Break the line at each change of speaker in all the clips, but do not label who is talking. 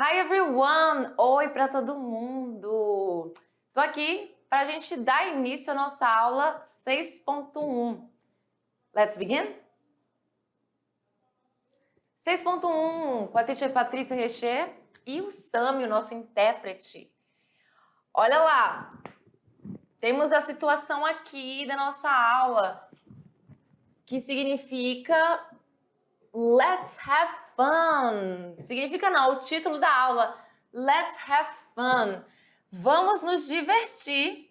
Hi everyone! Oi para todo mundo! Tô aqui para a gente dar início à nossa aula 6.1. Let's begin? 6.1 com a teacher Patrícia Recher e o Sami, o nosso intérprete. Olha lá! Temos a situação aqui da nossa aula, que significa Let's have fun. Significa não, o título da aula. Let's have fun. Vamos nos divertir.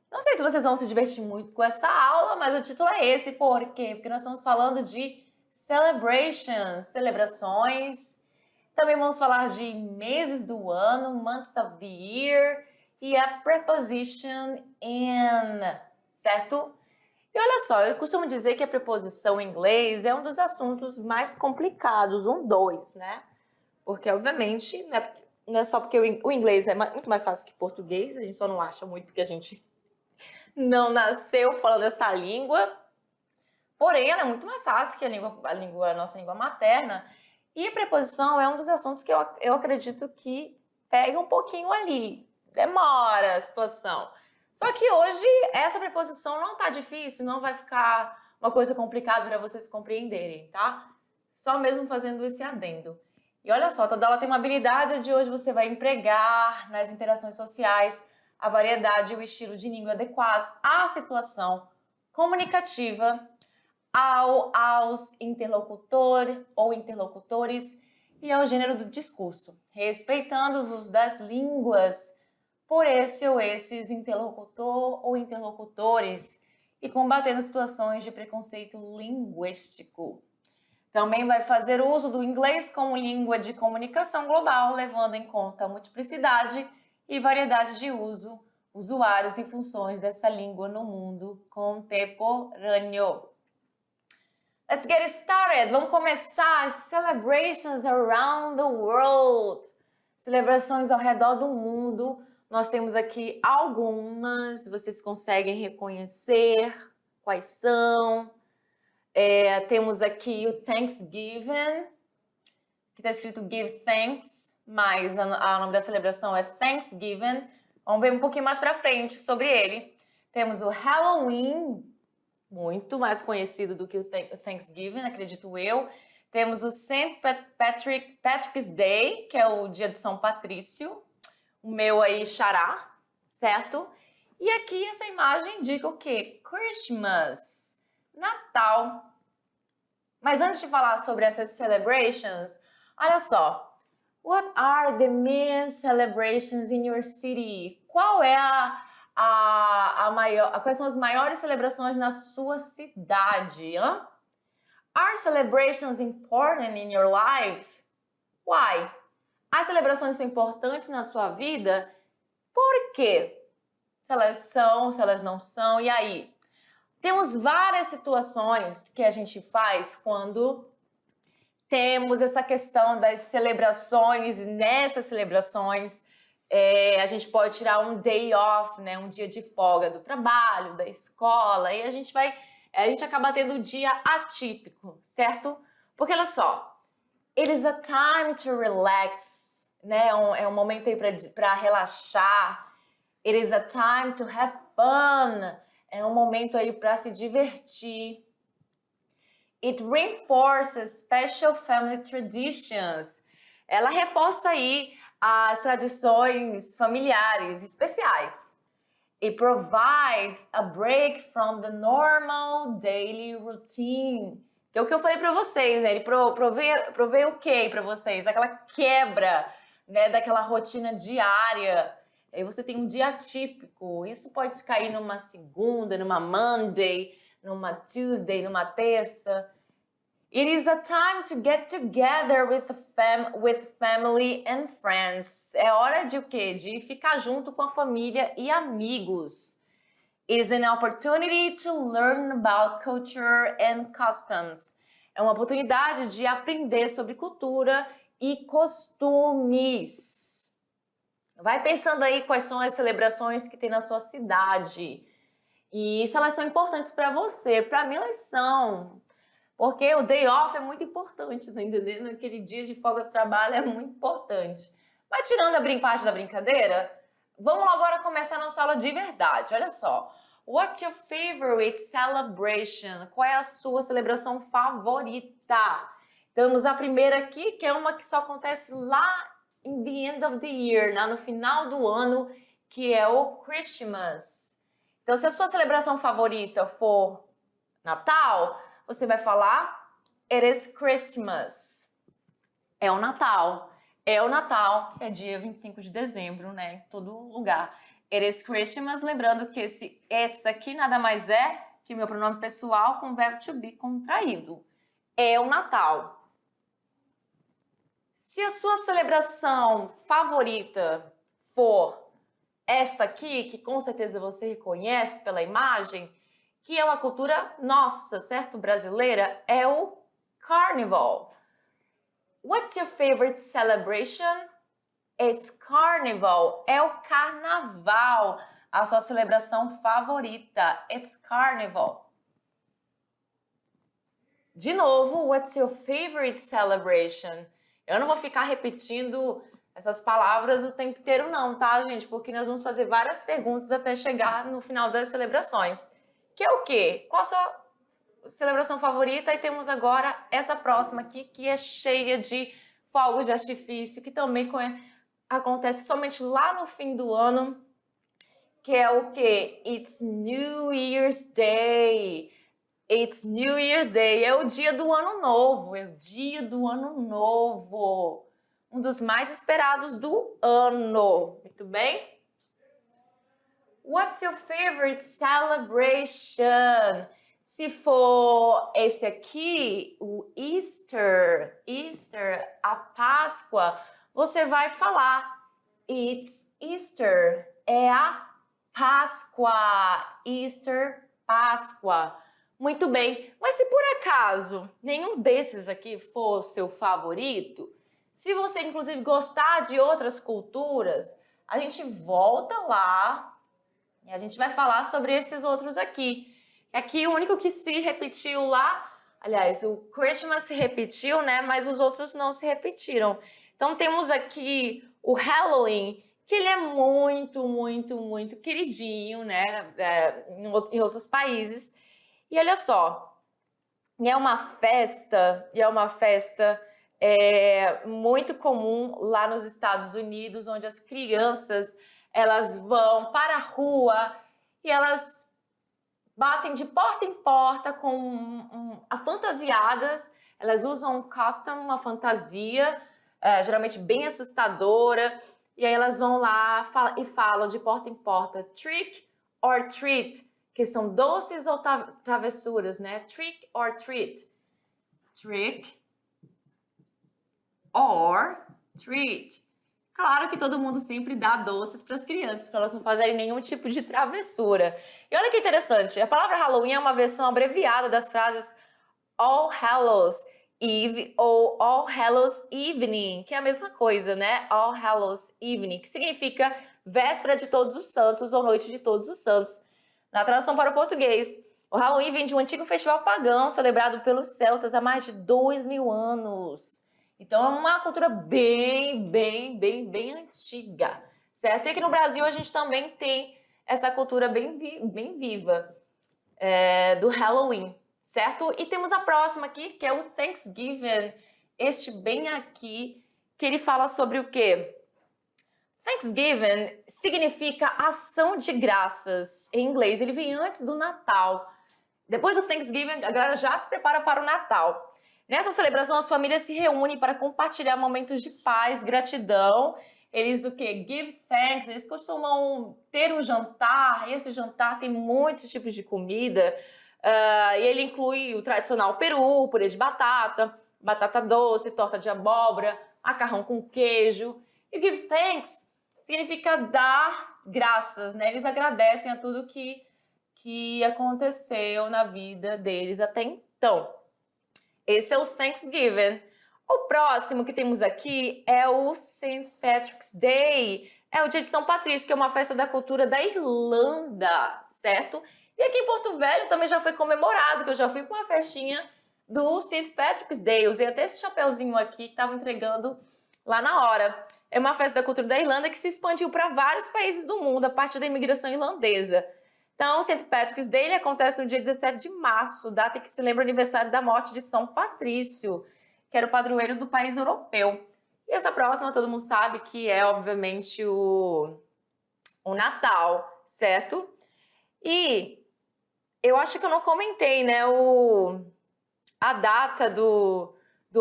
Não sei se vocês vão se divertir muito com essa aula, mas o título é esse. Por quê? Porque nós estamos falando de celebrations, celebrações. Também vamos falar de meses do ano, months of the year, e a preposition in, certo? E olha só, eu costumo dizer que a preposição em inglês é um dos assuntos mais complicados, dois, né? Porque, obviamente, não é só porque o inglês é muito mais fácil que português, a gente só não acha muito porque a gente não nasceu falando essa língua. Porém, ela é muito mais fácil que a nossa língua materna. E a preposição é um dos assuntos que eu acredito que pega um pouquinho ali. Demora a situação. Só que hoje essa preposição não tá difícil, não vai ficar uma coisa complicada para vocês compreenderem, tá? Só mesmo fazendo esse adendo. E olha só, toda aula tem uma habilidade de hoje você vai empregar nas interações sociais a variedade e o estilo de língua adequados à situação comunicativa, aos interlocutor ou interlocutores e ao gênero do discurso, respeitando os usos das línguas por esse ou esses interlocutor ou interlocutores e combatendo situações de preconceito linguístico. Também vai fazer uso do inglês como língua de comunicação global, levando em conta a multiplicidade e variedade de usuários e funções dessa língua no mundo contemporâneo. Let's get started! Vamos começar! Celebrations around the world. Celebrações ao redor do mundo. Nós temos aqui algumas, vocês conseguem reconhecer quais são. Temos aqui o Thanksgiving, que está escrito Give Thanks, mas o nome da celebração é Thanksgiving. Vamos ver um pouquinho mais para frente sobre ele. Temos o Halloween, muito mais conhecido do que o Thanksgiving, acredito eu. Temos o St. Patrick's Day, que é o dia de São Patrício. O meu aí, xará, certo? E aqui essa imagem indica o quê? Christmas, Natal. Mas antes de falar sobre essas celebrations, olha só. What are the main celebrations in your city? Qual é quais são as maiores celebrações na sua cidade? Hein? Are celebrations important in your life? Why? As celebrações são importantes na sua vida? Por quê? Se elas são, se elas não são, e aí? Temos várias situações que a gente faz quando temos essa questão das celebrações, e nessas celebrações a gente pode tirar um day off, né? Um dia de folga do trabalho, da escola, e a gente acaba tendo um dia atípico, certo? Porque olha só, it is a time to relax, né? É um momento aí para relaxar. It is a time to have fun. É um momento aí para se divertir. It reinforces special family traditions. Ela reforça aí as tradições familiares especiais. It provides a break from the normal daily routine. Que é o que eu falei para vocês, né? Ele provê o quê para vocês? Aquela quebra, né, daquela rotina diária. Aí você tem um dia atípico. Isso pode cair numa segunda, numa Monday, numa Tuesday, numa terça. It is a time to get together with family and friends. É hora de o quê? De ficar junto com a família e amigos. It is an opportunity to learn about culture and customs. É uma oportunidade de aprender sobre cultura e costumes. Vai pensando aí quais são as celebrações que tem na sua cidade. E isso elas são importantes para você. Para mim elas são. Porque o day off é muito importante, tá entendendo? Aquele dia de folga do trabalho é muito importante. Mas tirando a parte da brincadeira, vamos agora começar a nossa aula de verdade. Olha só. What's your favorite celebration? Qual é a sua celebração favorita? Temos a primeira aqui, que é uma que só acontece lá in the end of the year, no final do ano, que é o Christmas. Então, se a sua celebração favorita for Natal, você vai falar It is Christmas. É o Natal. É o Natal, que é dia 25 de dezembro, né? Em todo lugar. It is Christmas, lembrando que esse it's aqui nada mais é que meu pronome pessoal com o verbo to be contraído. É o Natal. Se a sua celebração favorita for esta aqui, que com certeza você reconhece pela imagem, que é uma cultura nossa, certo? Brasileira, é o Carnival. What's your favorite celebration? It's Carnival. É o Carnaval. A sua celebração favorita. It's Carnival. De novo, what's your favorite celebration? Eu não vou ficar repetindo essas palavras o tempo inteiro não, tá, gente? Porque nós vamos fazer várias perguntas até chegar no final das celebrações. Que é o quê? Qual a sua celebração favorita? E temos agora essa próxima aqui, que é cheia de fogos de artifício, que também acontece somente lá no fim do ano, que é o quê? It's New Year's Day. It's New Year's Day. É o dia do ano novo. É o dia do ano novo. Um dos mais esperados do ano. Muito bem? What's your favorite celebration? Se for esse aqui, o Easter, a Páscoa, você vai falar It's Easter. É a Páscoa. Easter, Páscoa. Muito bem. Mas se por acaso nenhum desses aqui for seu favorito, se você inclusive gostar de outras culturas, a gente volta lá e a gente vai falar sobre esses outros aqui. Aqui o único que se repetiu lá, aliás, o Christmas se repetiu, né? Mas os outros não se repetiram. Então temos aqui o Halloween, que ele é muito, muito, muito queridinho, né? Em outros países. E olha só, é uma festa muito comum lá nos Estados Unidos, onde as crianças elas vão para a rua e elas batem de porta em porta com fantasiadas. Elas usam um costume, uma fantasia, geralmente bem assustadora, e aí elas vão lá e falam de porta em porta, trick or treat, que são doces ou travessuras, né? Trick or treat. Trick or treat. Claro que todo mundo sempre dá doces para as crianças, para elas não fazerem nenhum tipo de travessura. E olha que interessante, a palavra Halloween é uma versão abreviada das frases All Hallows Eve ou All Hallows Evening, que é a mesma coisa, né? All Hallows Evening, que significa véspera de todos os santos ou noite de todos os santos. Na tradução para o português, o Halloween vem de um antigo festival pagão celebrado pelos celtas há mais de 2000 anos. Então é uma cultura bem antiga, certo? E aqui no Brasil a gente também tem essa cultura bem viva do Halloween, certo? E temos a próxima aqui, que é o Thanksgiving. Este bem aqui, que ele fala sobre o quê? Thanksgiving significa ação de graças em inglês. Ele vem antes do Natal. Depois do Thanksgiving, a galera já se prepara para o Natal. Nessa celebração, as famílias se reúnem para compartilhar momentos de paz, gratidão. Eles o quê? Give thanks. Eles costumam ter um jantar. E esse jantar tem muitos tipos de comida. E ele inclui o tradicional peru, purê de batata, batata doce, torta de abóbora, macarrão com queijo. E give thanks significa dar graças, né? Eles agradecem a tudo que aconteceu na vida deles até então. Esse é o Thanksgiving. O próximo que temos aqui é o St. Patrick's Day. É o dia de São Patrício, que é uma festa da cultura da Irlanda, certo? E aqui em Porto Velho também já foi comemorado, que eu já fui para uma festinha do St. Patrick's Day. Eu usei até esse chapeuzinho aqui que estava entregando lá na hora. É uma festa da cultura da Irlanda que se expandiu para vários países do mundo a partir da imigração irlandesa. Então, o St. Patrick's Day acontece no dia 17 de março, data em que se lembra o aniversário da morte de São Patrício, que era o padroeiro do país europeu. E essa próxima, todo mundo sabe que é, obviamente, o Natal, certo? E eu acho que eu não comentei, né, a data do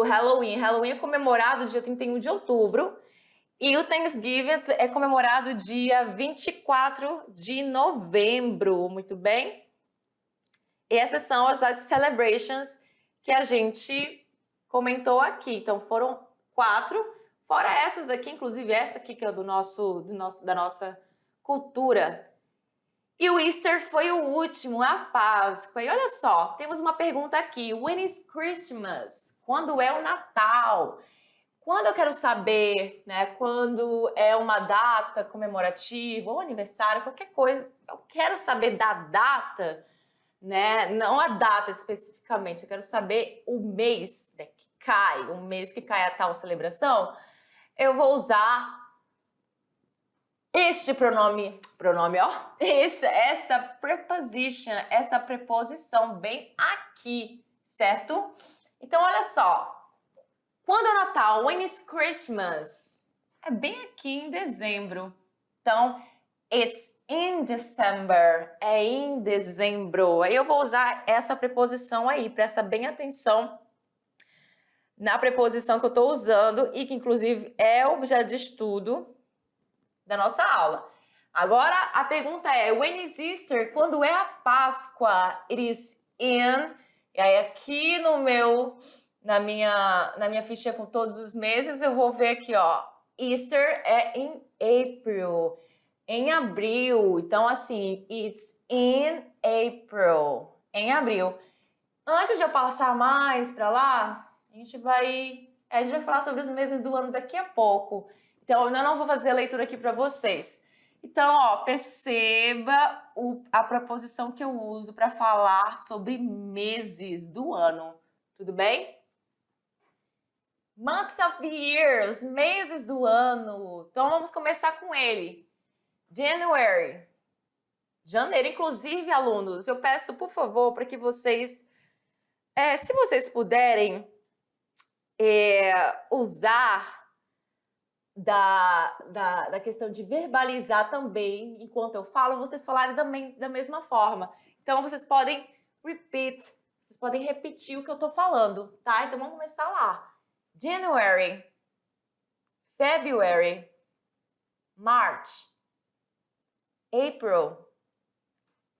Halloween. Halloween é comemorado dia 31 de outubro e o Thanksgiving é comemorado dia 24 de novembro, muito bem? E essas são as celebrations que a gente comentou aqui. Então, foram 4, fora essas aqui, inclusive essa aqui que é da nossa cultura. E o Easter foi o último, a Páscoa. E olha só, temos uma pergunta aqui. When is Christmas? Quando é o Natal? Quando eu quero saber, né, quando é uma data comemorativa ou aniversário, qualquer coisa, eu quero saber da data, né, não a data especificamente, eu quero saber o mês, né, que cai, o mês que cai a tal celebração, eu vou usar este pronome, ó, esta preposition, esta preposição bem aqui, certo? Então, olha só, quando é Natal, when is Christmas? É bem aqui em dezembro. Então, it's in December, é em dezembro. Aí eu vou usar essa preposição aí, presta bem atenção na preposição que eu estou usando e que inclusive é objeto de estudo da nossa aula. Agora a pergunta é, when is Easter? Quando é a Páscoa? It is in. E aí aqui na minha ficha com todos os meses, eu vou ver aqui, ó, Easter é em April, em abril. Então assim, it's in April, em abril. Antes de eu passar mais para lá, a gente vai falar sobre os meses do ano daqui a pouco. Então, eu ainda não vou fazer a leitura aqui para vocês. Então, ó, perceba a preposição que eu uso para falar sobre meses do ano. Tudo bem? Months of the year, os meses do ano. Então, vamos começar com ele. January. Janeiro. Inclusive, alunos, eu peço, por favor, para que vocês, se vocês puderem, usar da questão de verbalizar também, enquanto eu falo, vocês falarem também da mesma forma. Então, vocês podem repetir o que eu tô falando, tá? Então, vamos começar lá. January, February, March, April,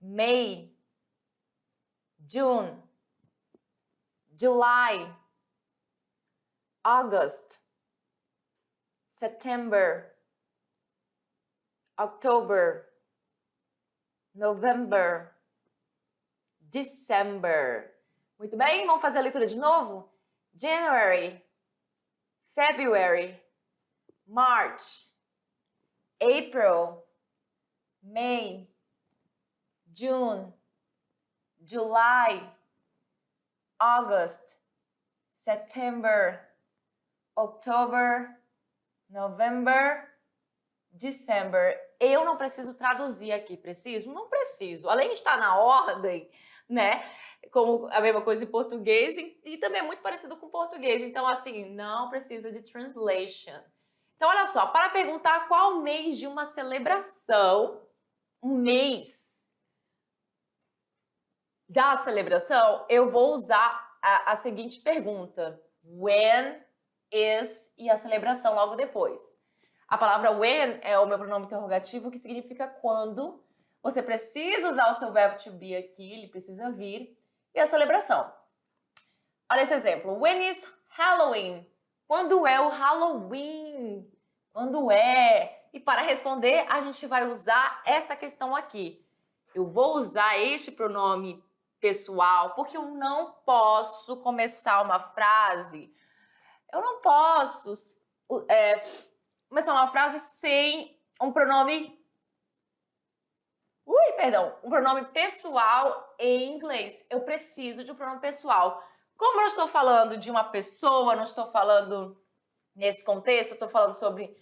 May, June, July, August, September, October, November, December. Muito bem, vamos fazer a leitura de novo? January, February, March, April, May, June, July, August, September, October, November, December. Eu não preciso traduzir aqui, preciso? Não preciso. Além de estar na ordem, né? Como a mesma coisa em português e também é muito parecido com português. Então, assim, não precisa de translation. Então, olha só, para perguntar qual mês de uma celebração, um mês da celebração, eu vou usar a seguinte pergunta. When is e a celebração logo depois. A palavra when é o meu pronome interrogativo, que significa quando. Você precisa usar o seu verbo to be aqui, ele precisa vir. E a celebração. Olha esse exemplo. When is Halloween? Quando é o Halloween? Quando é? E para responder, a gente vai usar esta questão aqui. Eu vou usar este pronome pessoal, porque eu não posso começar uma frase. Eu não posso começar uma frase sem um pronome Um pronome pessoal em inglês. Eu preciso de um pronome pessoal. Como eu não estou falando de uma pessoa, não estou falando nesse contexto, eu estou falando sobre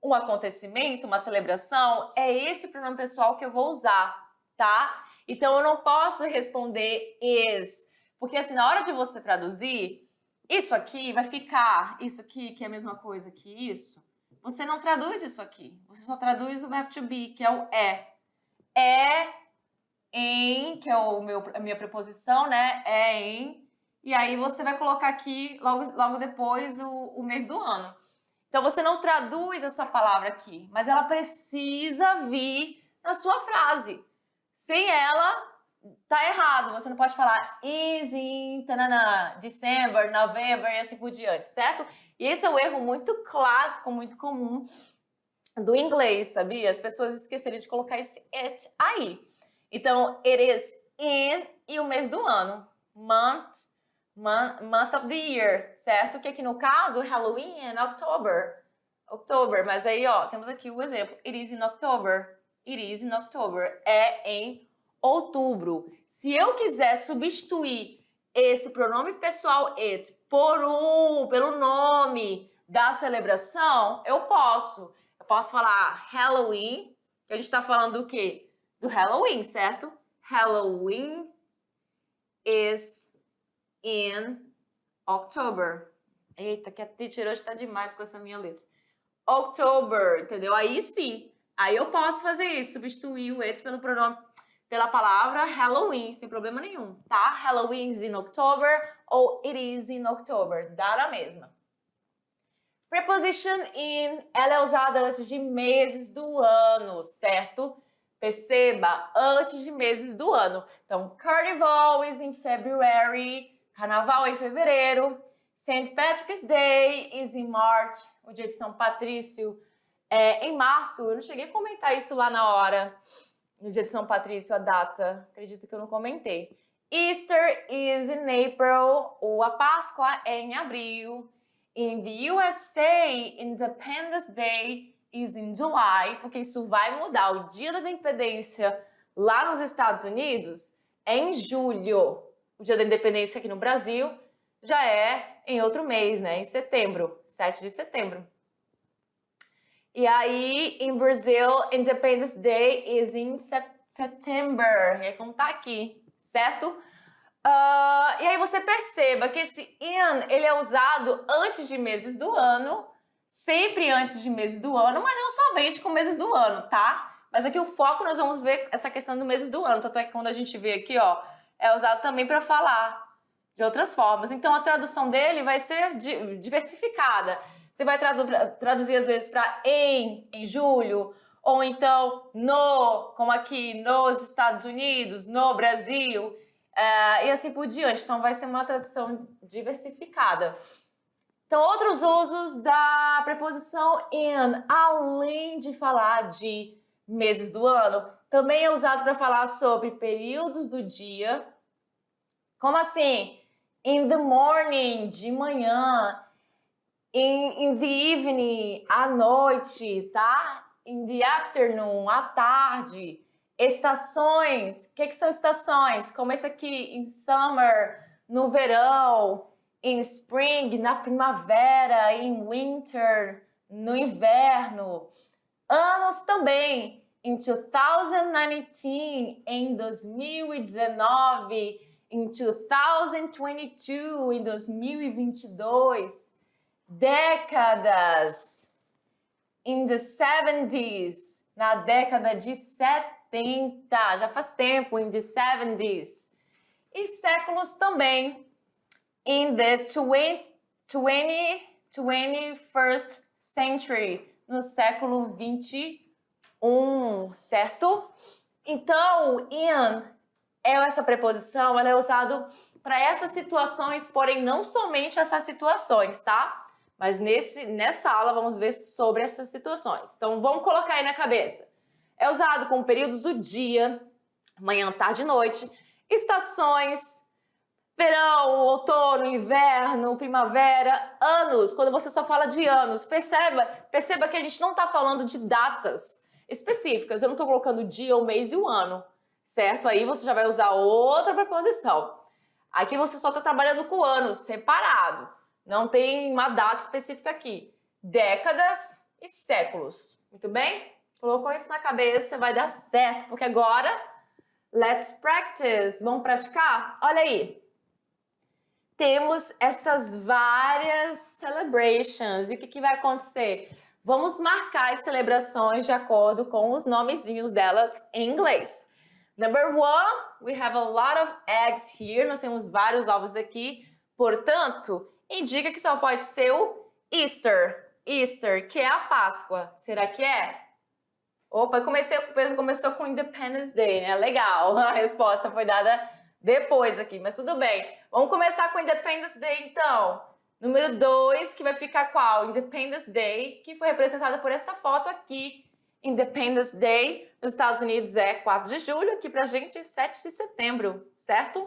um acontecimento, uma celebração, é esse pronome pessoal que eu vou usar, tá? Então, eu não posso responder is, porque assim, na hora de você traduzir, isso aqui vai ficar, isso aqui, que é a mesma coisa que isso, você não traduz isso aqui, você só traduz o verbo to be, que é o é. É em, que é a minha preposição, né? É em, e aí você vai colocar aqui, logo depois, o mês do ano. Então, você não traduz essa palavra aqui, mas ela precisa vir na sua frase. Sem ela, tá errado. Você não pode falar is in, tanana, December, November e assim por diante, certo? E esse é um erro muito clássico, muito comum do inglês, sabia? As pessoas esqueceram de colocar esse it aí. Então, it is in e o mês do ano. Month of the year, certo? Que aqui no caso, Halloween é em October, mas aí, ó, temos aqui o exemplo. It is in October. It is in October. É em outubro. Se eu quiser substituir esse pronome pessoal it pelo nome da celebração, eu posso. Eu posso falar Halloween, que a gente tá falando do quê? Do Halloween, certo? Halloween is in October. Eita, que a teacher hoje tá demais com essa minha letra. October, entendeu? Aí sim, aí eu posso fazer isso, substituir o it pela palavra Halloween, sem problema nenhum, tá? Halloween is in October ou it is in October, dá na mesma. Preposition in, ela é usada antes de meses do ano, certo? Perceba, antes de meses do ano. Então, Carnival is in February, Carnaval em fevereiro. St. Patrick's Day is in March, o dia de São Patrício é em março. Eu não cheguei a comentar isso lá na hora, no dia de São Patrício, a data. Acredito que eu não comentei. Easter is in April, a Páscoa é em abril. In the USA, Independence Day is in July, porque isso vai mudar. O dia da independência lá nos Estados Unidos é em julho. O dia da independência aqui no Brasil já é em outro mês, né? Em setembro, 7 de setembro. E aí, em Brasil, Independence Day is in September. É como tá aqui, certo? E aí você perceba que esse in, ele é usado antes de meses do ano, sempre antes de meses do ano, mas não somente com meses do ano, tá? Mas aqui o foco nós vamos ver essa questão do meses do ano, tanto é que quando a gente vê aqui, ó, é usado também para falar de outras formas. Então a tradução dele vai ser diversificada. Você vai traduzir às vezes para em julho, ou então no, como aqui, nos Estados Unidos, no Brasil, e assim por diante. Então, vai ser uma tradução diversificada. Então, outros usos da preposição in, além de falar de meses do ano, também é usado para falar sobre períodos do dia. Como assim? In the morning, de manhã. In the evening, à noite, tá? In the afternoon, à tarde. Estações, o que são estações? Como esse aqui, in summer, no verão, in spring, na primavera, in winter, no inverno. Anos também, in 2019, em 2019, in 2022, em 2022. Décadas, in the 70s, na década de 70. Já faz tempo, in the 70s. E séculos também, in the 21st century, no século 21, certo? Então, in, essa preposição, ela é usada para essas situações, porém não somente essas situações, tá? Mas nessa aula vamos ver sobre essas situações. Então, vamos colocar aí na cabeça. É usado com períodos do dia, manhã, tarde e noite, estações, verão, outono, inverno, primavera, anos, quando você só fala de anos. Perceba que a gente não está falando de datas. específicas. Eu não estou colocando o dia, o mês e o ano, certo? Aí você já vai usar outra preposição. Aqui você só está trabalhando com anos, separado. Não tem uma data específica aqui. Décadas e séculos. Muito bem? Colocou isso na cabeça, vai dar certo. Porque agora, let's practice. Vamos praticar? Olha aí. Temos essas várias celebrations. E o que vai acontecer? Vamos marcar as celebrações de acordo com os nomezinhos delas em inglês. Number one, we have a lot of eggs here. Nós temos vários ovos aqui. Portanto, indica que só pode ser o Easter. Easter, que é a Páscoa. Será que é? Opa, começou com Independence Day, né? Legal. A resposta foi dada depois aqui, mas tudo bem. Vamos começar com Independence Day, então. Número 2, que vai ficar qual? Independence Day, que foi representada por essa foto aqui. Independence Day nos Estados Unidos é 4 de julho, aqui pra gente 7 de setembro, certo?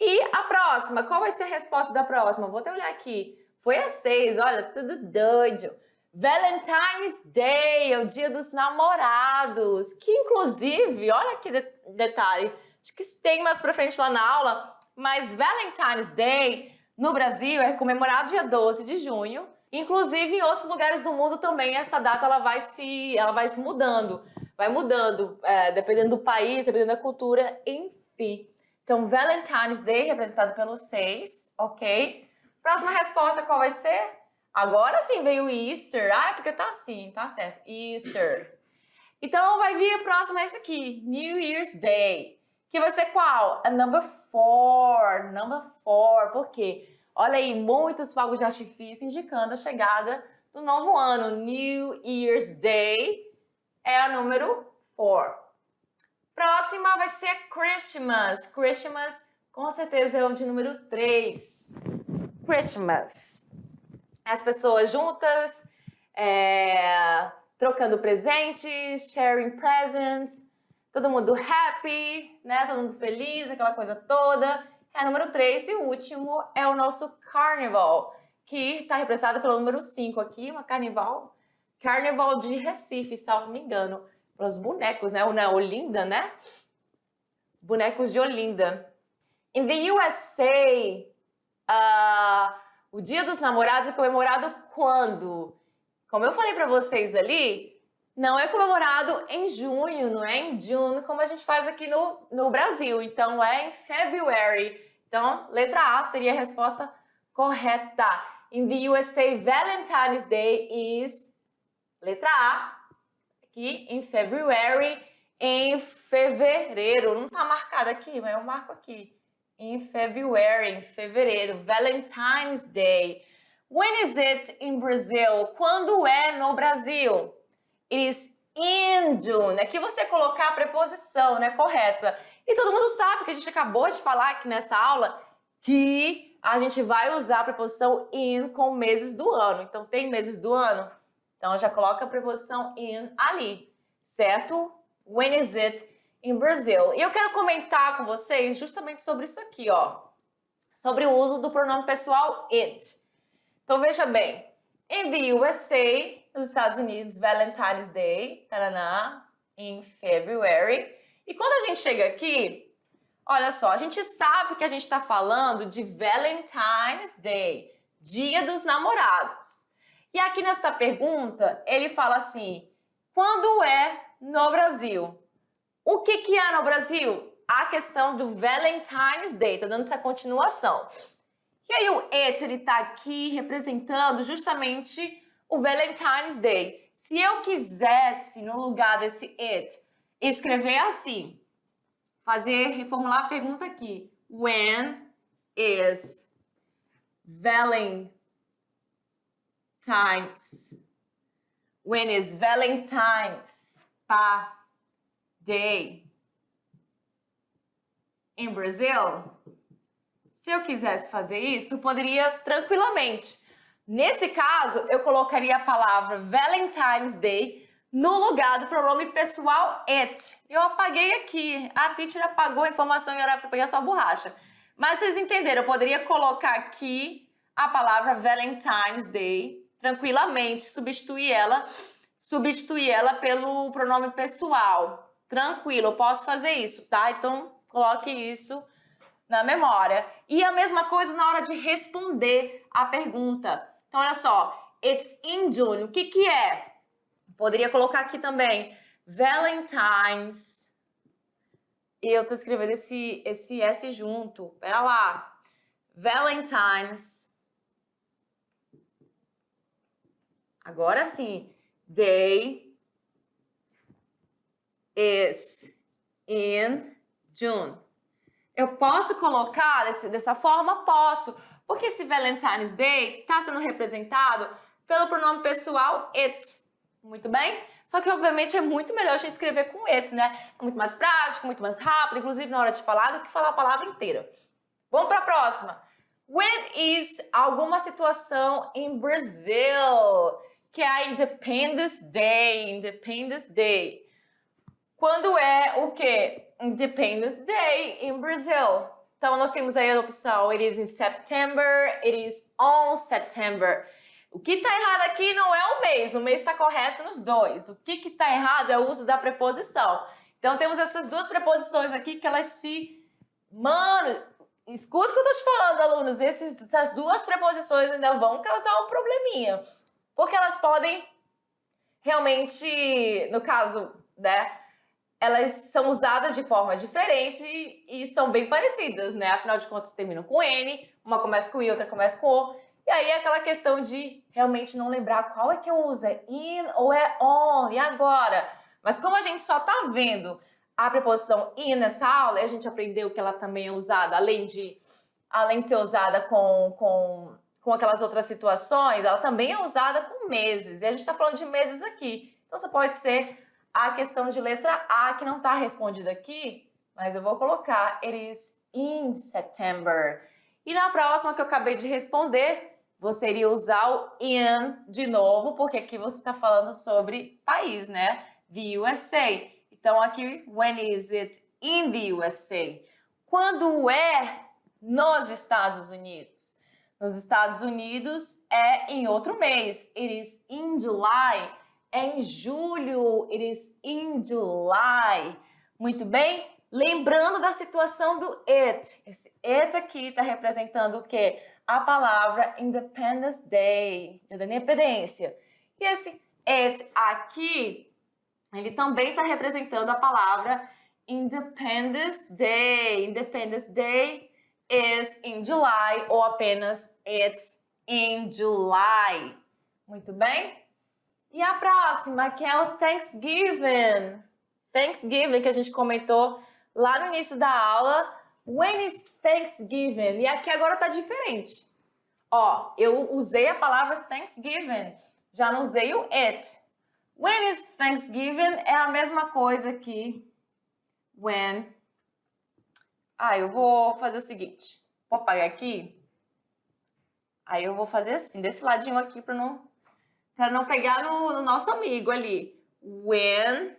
E a próxima, qual vai ser a resposta da próxima? Vou até olhar aqui. Foi a 6, olha, tudo doido. Valentine's Day, é o dia dos namorados, que inclusive, olha que detalhe, acho que isso tem mais pra frente lá na aula, mas Valentine's Day no Brasil é comemorado dia 12 de junho, inclusive em outros lugares do mundo também essa data ela vai se mudando, dependendo do país, dependendo da cultura, enfim. Então, Valentine's Day representado pelo 6, ok? Próxima resposta qual vai ser? Agora sim veio o Easter. Ah, é porque tá assim, tá certo. Easter. Então vai vir a próxima, esse aqui. New Year's Day. Que vai ser qual? A number 4. Number 4. Por quê? Olha aí, muitos fogos de artifício indicando a chegada do novo ano. New Year's Day é a número 4. Próxima vai ser Christmas. Christmas, com certeza, é o de número 3. Christmas. As pessoas juntas, trocando presentes, sharing presents, todo mundo happy, né? Todo mundo feliz, aquela coisa toda. É número 3 e o último é o nosso Carnival, que está representado pelo número 5 aqui, uma Carnival de Recife, se não me engano. Para os bonecos, né? Olinda, né? Os bonecos de Olinda. In the USA, o Dia dos Namorados é comemorado quando? Como eu falei para vocês ali, não é comemorado em junho, não é em June, como a gente faz aqui no Brasil. Então, é em February. Então, letra A seria a resposta correta. In the USA, Valentine's Day is, letra A, aqui em February, em fevereiro. Não está marcado aqui, mas eu marco aqui. Em February, em fevereiro, Valentine's Day. When is it in Brazil? Quando é no Brasil? It is in June. Aqui você colocar a preposição, né, correta. E todo mundo sabe que a gente acabou de falar aqui nessa aula que a gente vai usar a preposição in com meses do ano. Então, tem meses do ano? Então, já coloca a preposição in ali, certo? When is it in Brazil? E eu quero comentar com vocês justamente sobre isso aqui, ó. Sobre o uso do pronome pessoal it. Então, veja bem. In the USA, nos Estados Unidos, Valentine's Day, taraná, em February. E quando a gente chega aqui, olha só, a gente sabe que a gente está falando de Valentine's Day, Dia dos Namorados. E aqui nesta pergunta, ele fala assim, quando é no Brasil? O que é no Brasil? A questão do Valentine's Day, tá dando essa continuação. E aí o it, ele tá aqui representando justamente o Valentine's Day. Se eu quisesse, no lugar desse it, escrever assim, reformular a pergunta aqui. When is Valentine's? When is Valentine's Day in Brazil? Se eu quisesse fazer isso, eu poderia tranquilamente. Nesse caso, eu colocaria a palavra Valentine's Day no lugar do pronome pessoal it. Eu apaguei aqui. A teacher apagou a informação e era para pegar sua borracha. Mas vocês entenderam, eu poderia colocar aqui a palavra Valentine's Day tranquilamente, substituir ela substituir ela pelo pronome pessoal. Tranquilo, eu posso fazer isso, tá? Então, coloque isso na memória. E a mesma coisa na hora de responder a pergunta. Então, olha só, it's in June. O que que é? Poderia colocar aqui também Valentine's. E eu tô escrevendo esse S junto. Pera lá. Valentine's. Agora sim. Day is in June. Eu posso colocar dessa forma? Posso. Porque esse Valentine's Day está sendo representado pelo pronome pessoal it. Muito bem? Só que, obviamente, é muito melhor a gente escrever com it, né? É muito mais prático, muito mais rápido, inclusive na hora de falar, do que falar a palavra inteira. Vamos para a próxima. When is alguma situação em Brasil, que é a Independence Day. Independence Day. Quando é o quê? Independence Day in Brazil. Então, nós temos aí a opção it is in September, it is on September. O que está errado aqui não é o mês está correto nos dois. O que está errado é o uso da preposição. Então, temos essas duas preposições aqui que elas se... Mano, escuta o que eu estou te falando, alunos. Essas duas preposições ainda vão causar um probleminha. Porque elas podem realmente, no caso, né? Elas são usadas de forma diferente e são bem parecidas, né? Afinal de contas, terminam com N, uma começa com I, outra começa com O. E aí é aquela questão de realmente não lembrar qual é que eu uso, é in ou é on, e agora? Mas como a gente só tá vendo a preposição in nessa aula, e a gente aprendeu que ela também é usada, além de ser usada com aquelas outras situações, ela também é usada com meses. E a gente está falando de meses aqui. Então, só pode ser a questão de letra A, que não está respondida aqui, mas eu vou colocar it is in September. E na próxima que eu acabei de responder, você iria usar o in de novo, porque aqui você está falando sobre país, né? The USA. Então aqui, when is it in the USA? Quando é nos Estados Unidos? Nos Estados Unidos é em outro mês. It is in July. É em julho. It is in July. Muito bem? Lembrando da situação do it. Esse it aqui está representando o quê? A palavra Independence Day, Dia da Independência. E esse it aqui, ele também está representando a palavra Independence Day. Independence Day is in July ou apenas it's in July. Muito bem? E a próxima, que é o Thanksgiving. Thanksgiving, que a gente comentou lá no início da aula. When is Thanksgiving? E aqui agora tá diferente. Ó, eu usei a palavra Thanksgiving, já não usei o it. When is Thanksgiving é a mesma coisa que when. Eu vou fazer o seguinte. Vou apagar aqui. Aí eu vou fazer assim, desse ladinho aqui para não pegar no nosso amigo ali. When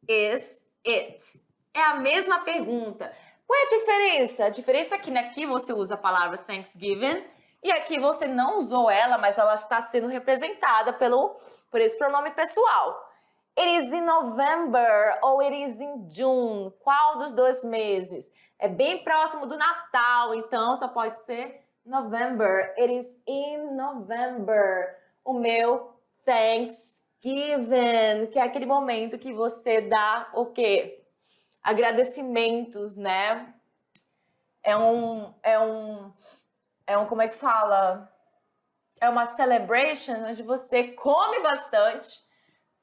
is it? É a mesma pergunta. Qual é a diferença? A diferença é que aqui você usa a palavra Thanksgiving e aqui você não usou ela, mas ela está sendo representada por esse pronome pessoal. It is in November ou it is in June. Qual dos dois meses? É bem próximo do Natal, então só pode ser November. It is in November. O meu Thanksgiving, que é aquele momento que você dá o quê? Agradecimentos, né? Como é que fala? É uma celebration onde você come bastante,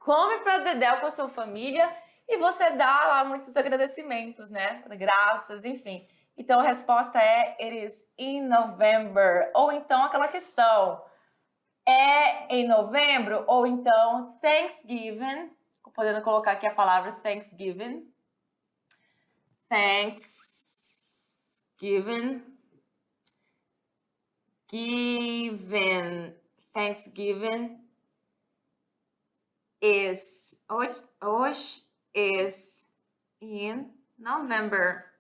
come pra dedéu com a sua família e você dá lá muitos agradecimentos, né? Graças, enfim. Então a resposta é it is in November. Ou então aquela questão, é em novembro? Ou então Thanksgiving, podendo colocar aqui a palavra Thanksgiving. Thanksgiving. Thanksgiving is in November.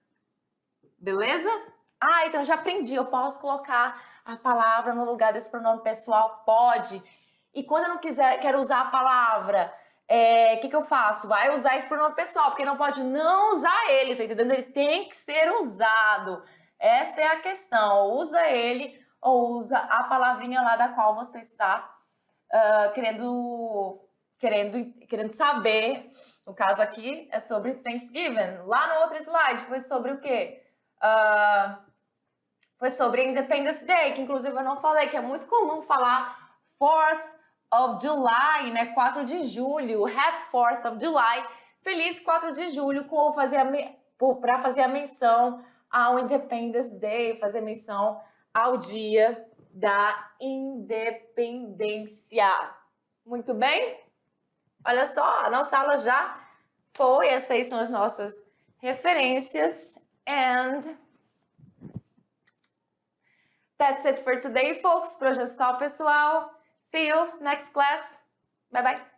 Beleza? Então já aprendi. Eu posso colocar a palavra no lugar desse pronome pessoal? Pode. E quando eu não quero usar a palavra, que eu faço? Vai usar esse pronome pessoal, porque não pode não usar ele, tá entendendo? Ele tem que ser usado. Esta é a questão. Usa ele ou usa a palavrinha lá da qual você está querendo saber. No caso aqui é sobre Thanksgiving. Lá no outro slide foi sobre o quê? Foi sobre Independence Day, que inclusive eu não falei, que é muito comum falar 4th of July, né? 4 de julho, Happy 4th of July. Feliz 4 de julho, para fazer a menção ao Independence Day, fazer menção ao dia da independência. Muito bem? Olha só, a nossa aula já foi. Essas aí são as nossas referências. And that's it for today, folks. Por hoje é só, pessoal. See you next class. Bye, bye.